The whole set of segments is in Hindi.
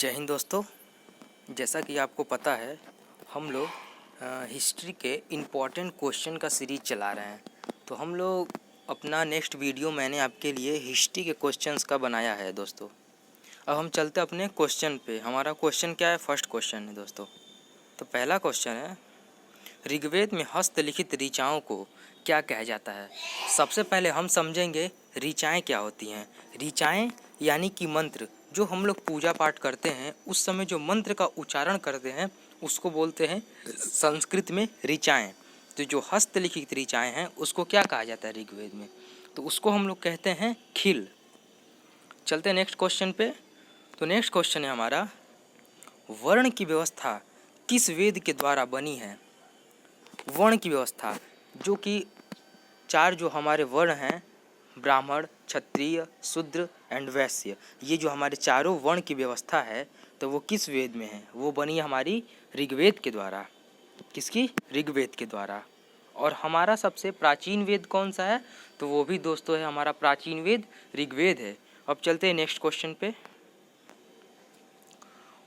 जय हिंद दोस्तों। जैसा कि आपको पता है हम लोग हिस्ट्री के इम्पॉर्टेंट क्वेश्चन का सीरीज चला रहे हैं। तो हम लोग अपना नेक्स्ट वीडियो मैंने आपके लिए हिस्ट्री के क्वेश्चंस का बनाया है दोस्तों। अब हम चलते अपने क्वेश्चन पे। हमारा क्वेश्चन क्या है? फर्स्ट क्वेश्चन है दोस्तों। तो पहला क्वेश्चन है, ऋग्वेद में हस्तलिखित ऋचाओं को क्या कहा जाता है? सबसे पहले हम समझेंगे ऋचाएँ क्या होती हैं। ऋचाएँ यानी कि मंत्र, जो हम लोग पूजा पाठ करते हैं उस समय जो मंत्र का उच्चारण करते हैं उसको बोलते हैं संस्कृत में ऋचाएँ। तो जो हस्तलिखित ऋचाएँ हैं उसको क्या कहा जाता है ऋग्वेद में? तो उसको हम लोग कहते हैं खिल। चलते हैं नेक्स्ट क्वेश्चन पे। तो नेक्स्ट क्वेश्चन है हमारा, वर्ण की व्यवस्था किस वेद के द्वारा बनी है? वर्ण की व्यवस्था, जो कि चार जो हमारे वर्ण हैं, ब्राह्मण, क्षत्रिय, शूद्र एंड वैश्य, ये जो हमारे चारों वर्ण की व्यवस्था है तो वो किस वेद में है? वो बनी है हमारी ऋग्वेद के द्वारा। किसकी? ऋग्वेद के द्वारा। और हमारा सबसे प्राचीन वेद कौन सा है? तो वो भी दोस्तों है हमारा प्राचीन वेद ऋग्वेद है। अब चलते हैं नेक्स्ट क्वेश्चन पे।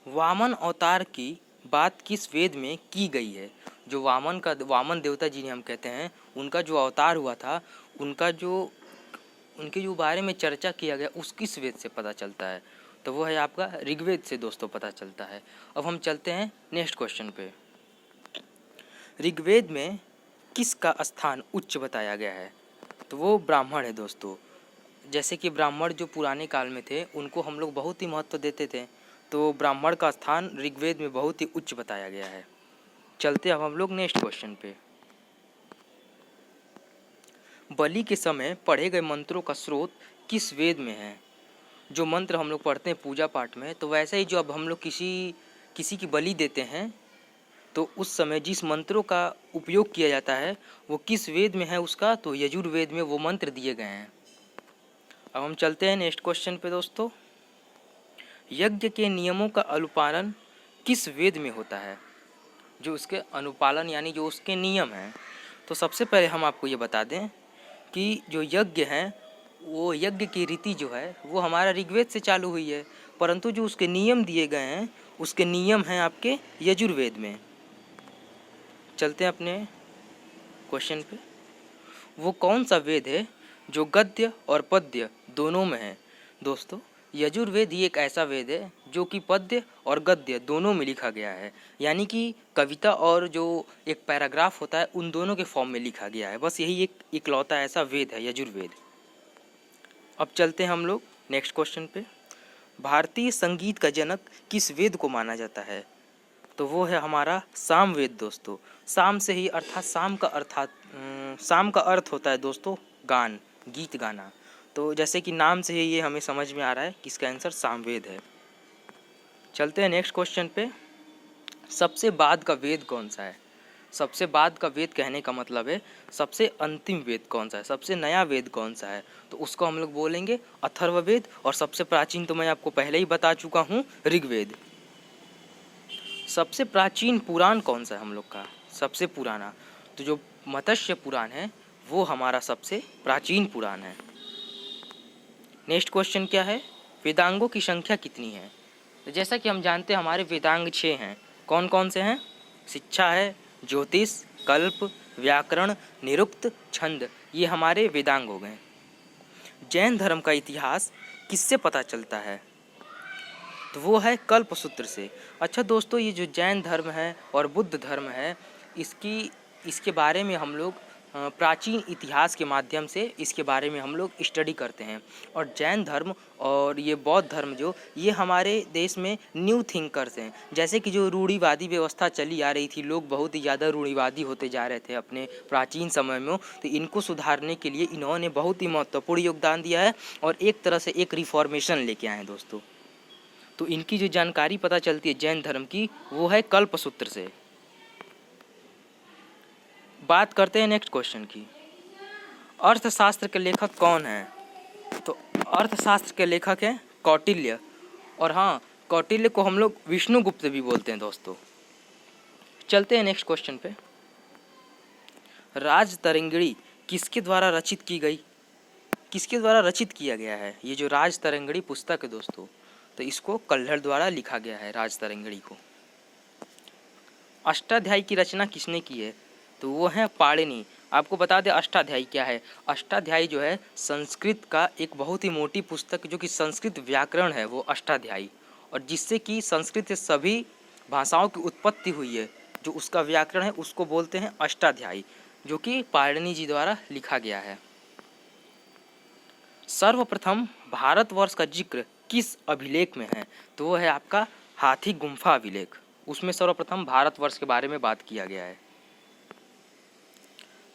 वामन अवतार की बात किस वेद में की गई है? जो वामन देवता जिन्हें हम कहते हैं, उनका जो अवतार हुआ था, उनके जो बारे में चर्चा किया गया उस किस वेद से पता चलता है? तो वो है आपका ऋग्वेद से दोस्तों पता चलता है। अब हम चलते हैं नेक्स्ट क्वेश्चन पे। ऋग्वेद में किसका स्थान उच्च बताया गया है? तो वो ब्राह्मण है दोस्तों। जैसे कि ब्राह्मण जो पुराने काल में थे उनको हम लोग बहुत ही महत्व देते थे, तो ब्राह्मण का स्थान ऋग्वेद में बहुत ही उच्च बताया गया है। चलते अब हम लोग नेक्स्ट क्वेश्चन पे। बलि के समय पढ़े गए मंत्रों का स्रोत किस वेद में है? जो मंत्र हम लोग पढ़ते हैं पूजा पाठ में, तो वैसे ही जो अब हम लोग किसी की बलि देते हैं तो उस समय जिस मंत्रों का उपयोग किया जाता है वो किस वेद में है उसका? तो यजुर्वेद में वो मंत्र दिए गए हैं। अब हम चलते हैं नेक्स्ट क्वेश्चन पे दोस्तों। यज्ञ के नियमों का अनुपालन किस वेद में होता है? जो उसके अनुपालन यानी जो उसके नियम हैं, तो सबसे पहले हम आपको ये बता दें कि जो यज्ञ है वो यज्ञ की रीति जो है वो हमारा ऋग्वेद से चालू हुई है, परंतु जो उसके नियम दिए गए हैं उसके नियम हैं आपके यजुर्वेद में। चलते हैं अपने क्वेश्चन पे। वो कौन सा वेद है जो गद्य और पद्य दोनों में है? दोस्तों यजुर्वेद ही एक ऐसा वेद है जो कि पद्य और गद्य दोनों में लिखा गया है, यानी कि कविता और जो एक पैराग्राफ होता है उन दोनों के फॉर्म में लिखा गया है। बस यही एक इकलौता ऐसा वेद है यजुर्वेद। अब चलते हैं हम लोग नेक्स्ट क्वेश्चन पे। भारतीय संगीत का जनक किस वेद को माना जाता है? तो वो है हमारा सामवेद दोस्तों। साम से ही शाम का अर्थ होता है दोस्तों गान, गीत गाना। तो जैसे कि नाम से ही ये हमें समझ में आ रहा है कि इसका आंसर सामवेद है। चलते हैं नेक्स्ट क्वेश्चन पे। सबसे बाद का वेद कौन सा है? सबसे बाद का वेद कहने का मतलब है सबसे अंतिम वेद कौन सा है, सबसे नया वेद कौन सा है? तो उसको हम लोग बोलेंगे अथर्ववेद। और सबसे प्राचीन तो मैं आपको पहले ही बता चुका हूँ, ऋग्वेद। सबसे प्राचीन पुराण कौन सा है हम लोग का? सबसे पुराना तो जो मत्स्य पुराण है वो हमारा सबसे प्राचीन पुराण है। नेक्स्ट क्वेश्चन क्या है? वेदांगों की संख्या कितनी है? तो जैसा कि हम जानते हैं हमारे वेदांग 6 हैं। कौन कौन से हैं? शिक्षा है, ज्योतिष, कल्प, व्याकरण, निरुक्त, छंद, ये हमारे वेदांग हो गए। जैन धर्म का इतिहास किससे पता चलता है? तो वो है कल्पसूत्र से। अच्छा दोस्तों, ये जो जैन धर्म है और बुद्ध धर्म है इसके बारे में हम लोग प्राचीन इतिहास के माध्यम से इसके बारे में हम लोग स्टडी करते हैं। और जैन धर्म और ये बौद्ध धर्म जो ये हमारे देश में न्यू थिंकर्स हैं। जैसे कि जो रूढ़िवादी व्यवस्था चली आ रही थी, लोग बहुत ही ज़्यादा रूढ़िवादी होते जा रहे थे अपने प्राचीन समय में, तो इनको सुधारने के लिए इन्होंने बहुत ही महत्वपूर्ण योगदान दिया है और एक तरह से एक रिफॉर्मेशन लेके आए हैं दोस्तों। तो इनकी जो जानकारी पता चलती है जैन धर्म की वो है कल्पसूत्र से। बात करते हैं नेक्स्ट क्वेश्चन की। अर्थशास्त्र के लेखक कौन हैं? तो अर्थशास्त्र के लेखक हैं कौटिल्य। और हाँ, कौटिल्य को हम लोग विष्णुगुप्त भी बोलते हैं दोस्तों। चलते हैं नेक्स्ट क्वेश्चन पे। राजतरंगिणी किसके द्वारा रचित की गई? किसके द्वारा रचित किया गया है ये जो राजतरंगिणी पुस्तक है दोस्तों? तो इसको कल्हड़ द्वारा लिखा गया है राजतरंगिणी को। अष्टाध्यायी की रचना किसने की है? तो वो है पाणिनि। आपको बता दें अष्टाध्यायी क्या है। अष्टाध्यायी जो है संस्कृत का एक बहुत ही मोटी पुस्तक जो कि संस्कृत व्याकरण है वो अष्टाध्यायी, और जिससे कि संस्कृत से सभी भाषाओं की उत्पत्ति हुई है, जो उसका व्याकरण है उसको बोलते हैं अष्टाध्यायी, जो कि पाणिनि जी द्वारा लिखा गया है। सर्वप्रथम भारतवर्ष का जिक्र किस अभिलेख में है? तो वो है आपका हाथी गुम्फा अभिलेख। उसमें सर्वप्रथम भारतवर्ष के बारे में बात किया गया है।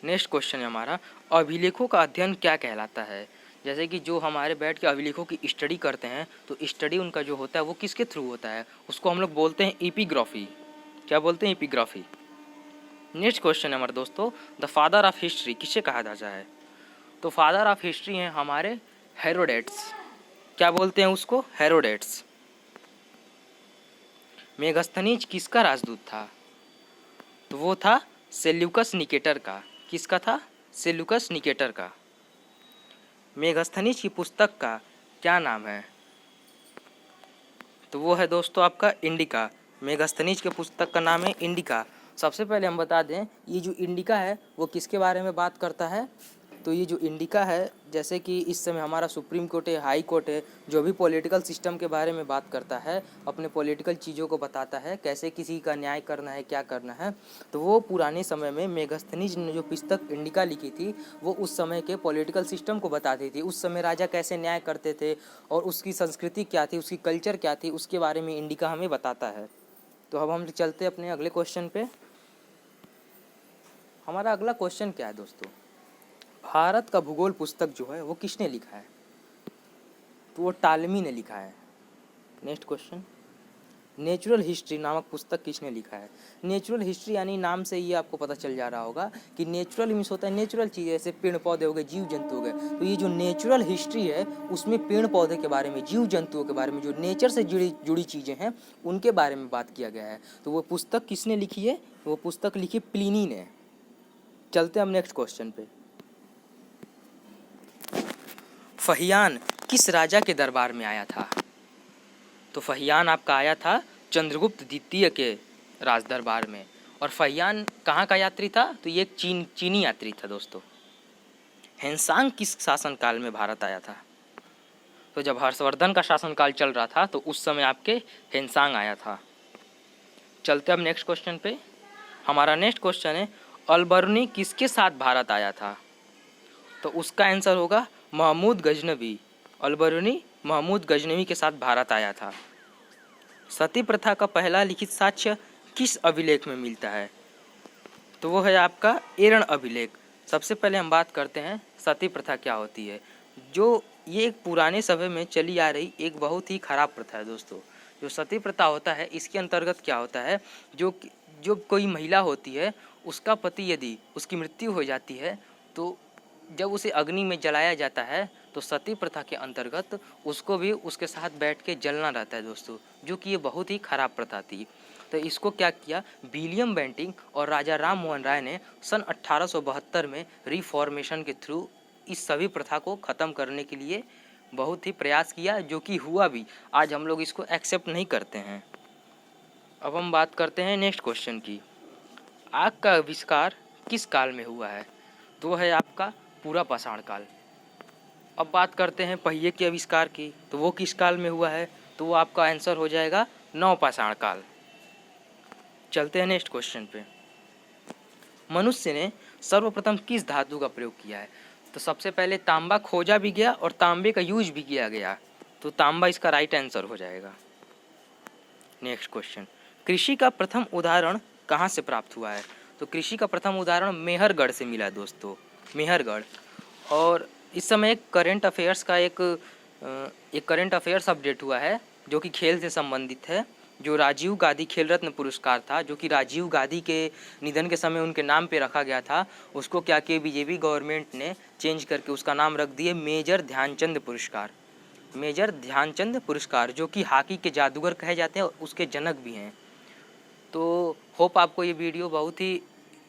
नेक्स्ट क्वेश्चन है हमारा, अभिलेखों का अध्ययन क्या कहलाता है? जैसे कि जो हमारे बैठ के अभिलेखों की स्टडी करते हैं, तो स्टडी उनका जो होता है वो किसके थ्रू होता है? उसको हम लोग बोलते हैं एपिग्राफी। क्या बोलते हैं? एपिग्राफी। नेक्स्ट क्वेश्चन है हमारे दोस्तों, द फादर ऑफ हिस्ट्री किसे कहा जाता है? तो फादर ऑफ हिस्ट्री हैं हमारे हेरोडेट्स। क्या बोलते हैं उसको? हेरोडेट्स। मेगास्थनीज किसका राजदूत था? तो वो था सेल्यूकस निकेटर का। किसका था? सेल्यूकस निकेटर का। मेगास्थनीज की पुस्तक का क्या नाम है? तो वो है दोस्तों आपका इंडिका। मेगास्थनीज के पुस्तक का नाम है इंडिका। सबसे पहले हम बता दें ये जो इंडिका है वो किसके बारे में बात करता है? तो ये जो इंडिका है, जैसे कि इस समय हमारा सुप्रीम कोर्ट है, हाई कोर्ट है, जो भी पॉलिटिकल सिस्टम के बारे में बात करता है, अपने पॉलिटिकल चीज़ों को बताता है, कैसे किसी का न्याय करना है, क्या करना है, तो वो पुराने समय में मेगास्थनीज ने जो पुस्तक इंडिका लिखी थी वो उस समय के पॉलिटिकल सिस्टम को बताती थी। उस समय राजा कैसे न्याय करते थे और उसकी संस्कृति क्या थी, उसकी कल्चर क्या थी, उसके बारे में इंडिका हमें बताता है। तो अब हम चलते अपने अगले क्वेश्चन पे। हमारा अगला क्वेश्चन क्या है दोस्तों? भारत का भूगोल पुस्तक जो है वो किसने लिखा है? तो वो टालमी ने लिखा है। नेक्स्ट क्वेश्चन, नेचुरल हिस्ट्री नामक पुस्तक किसने लिखा है? नेचुरल हिस्ट्री यानी नाम से ये आपको पता चल जा रहा होगा कि नेचुरल मीन्स होता है नेचुरल चीज़ें, जैसे पेड़ पौधे हो गए, जीव जंतु हो गए। तो ये जो नेचुरल हिस्ट्री है उसमें पेड़ पौधे के बारे में, जीव जंतुओं के बारे में, जो नेचर से जुड़ी चीज़ें हैं उनके बारे में बात किया गया है। तो वो पुस्तक किसने लिखी है? वो पुस्तक लिखी प्लिनी ने। चलते हैं हम नेक्स्ट क्वेश्चन पे। फहियान किस राजा के दरबार में आया था? तो फहियान आपका आया था चंद्रगुप्त द्वितीय के राज दरबार में। और फहियान कहाँ का यात्री था? तो ये एक चीनी यात्री था दोस्तों। हेनसांग किस शासनकाल में भारत आया था? तो जब हर्षवर्धन का शासनकाल चल रहा था तो उस समय आपके हेनसांग आया था। चलते अब नेक्स्ट क्वेश्चन पे। हमारा नेक्स्ट क्वेश्चन है, अलबर्नी किसके साथ भारत आया था? तो उसका आंसर होगा महमूद गजनवी। अलबर्नी महमूद गजनवी के साथ भारत आया था। सती प्रथा का पहला लिखित साक्ष्य किस अभिलेख में मिलता है? तो वो है आपका एरण अभिलेख। सबसे पहले हम बात करते हैं सती प्रथा क्या होती है। जो ये एक पुराने समय में चली आ रही एक बहुत ही खराब प्रथा है दोस्तों। जो सती प्रथा होता है इसके अंतर्गत क्या होता है, जो कोई महिला होती है उसका पति यदि उसकी मृत्यु हो जाती है तो जब उसे अग्नि में जलाया जाता है तो सती प्रथा के अंतर्गत उसको भी उसके साथ बैठ के जलना रहता है दोस्तों, जो कि ये बहुत ही खराब प्रथा थी। तो इसको क्या किया, विलियम बेंटिंग और राजा राम मोहन राय ने सन 1872 में रिफॉर्मेशन के थ्रू इस सभी प्रथा को ख़त्म करने के लिए बहुत ही प्रयास किया, जो कि हुआ भी। आज हम लोग इसको एक्सेप्ट नहीं करते हैं। अब हम बात करते हैं नेक्स्ट क्वेश्चन की। आग का आविष्कार किस काल में हुआ है? तो है आपका पूरा पाषाण काल। अब बात करते हैं पहिए के आविष्कार की, तो वो किस काल में हुआ है? तो वो आपका आंसर हो जाएगा नवपाषाण काल। चलते हैं नेक्स्ट क्वेश्चन पे। मनुष्य ने सर्वप्रथम किस धातु का प्रयोग किया है? तो सबसे पहले तांबा खोजा भी गया और तांबे का यूज भी किया गया, तो तांबा इसका राइट आंसर हो जाएगा। नेक्स्ट क्वेश्चन, कृषि का प्रथम उदाहरण कहाँ से प्राप्त हुआ है? तो कृषि का प्रथम उदाहरण मेहरगढ़ से मिला दोस्तों, मेहरगढ़। और इस समय एक करंट अफेयर्स का एक करंट अफेयर्स अपडेट हुआ है जो कि खेल से संबंधित है। जो राजीव गांधी खेल रत्न पुरस्कार था, जो कि राजीव गांधी के निधन के समय उनके नाम पे रखा गया था, उसको क्या किया बीजेपी गवर्नमेंट ने चेंज करके उसका नाम रख दिए मेजर ध्यानचंद पुरस्कार। मेजर ध्यानचंद पुरस्कार, जो कि हॉकी के जादूगर कहे जाते हैं और उसके जनक भी हैं। तो होप आपको ये वीडियो बहुत ही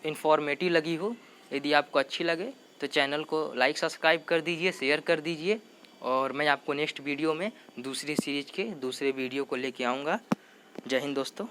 इन्फॉर्मेटिव लगी हो। यदि आपको अच्छी लगे तो चैनल को लाइक सब्सक्राइब कर दीजिए, शेयर कर दीजिए और मैं आपको नेक्स्ट वीडियो में दूसरी सीरीज के दूसरे वीडियो को लेके आऊँगा। जय हिंद दोस्तों।